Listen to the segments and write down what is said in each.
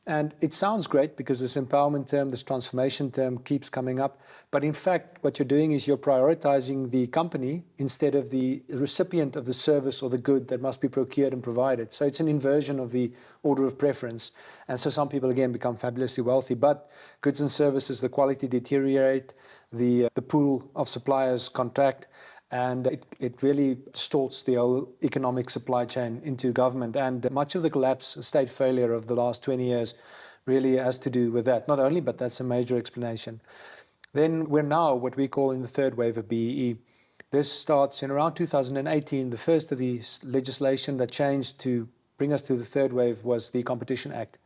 And it sounds great because this empowerment term, this transformation term keeps coming up. But in fact, what you're doing is you're prioritizing the company instead of the recipient of the service or the good that must be procured and provided. So it's an inversion of the order of preference. And so some people, again, become fabulously wealthy. But goods and services, the quality deteriorate, the pool of suppliers contract, and it really distorts the whole economic supply chain into government. And much of the collapse, state failure of the last 20 years really has to do with that. Not only, but that's a major explanation. Then we're now what we call in the third wave of BEE. This starts in around 2018. The first of the legislation that changed to bring us to the third wave was the Competition Act,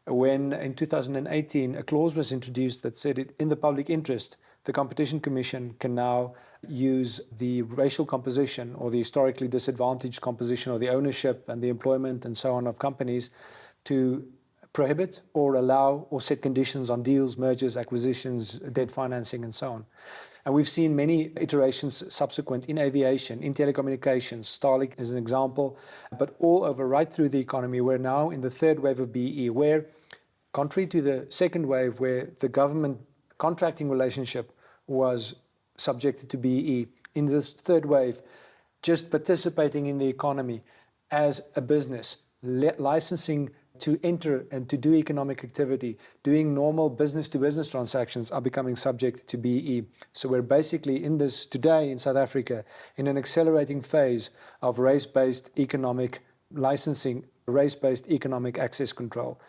when in 2018 a clause was introduced that said in the public interest, the Competition Commission can now use the racial composition or the historically disadvantaged composition or the ownership and the employment and so on of companies to prohibit or allow or set conditions on deals, mergers, acquisitions, debt financing, and so on. And we've seen many iterations subsequent in aviation, in telecommunications. Starlink is an example, but all over right through the economy. We're now in the third wave of BE, where, contrary to the second wave, where the government contracting relationship was subjected to BE, in this third wave, just participating in the economy as a business, licensing to enter and to do economic activity, doing normal business-to-business transactions are becoming subject to BE. So we're basically in this today in South Africa in an accelerating phase of race-based economic licensing, race-based economic access control.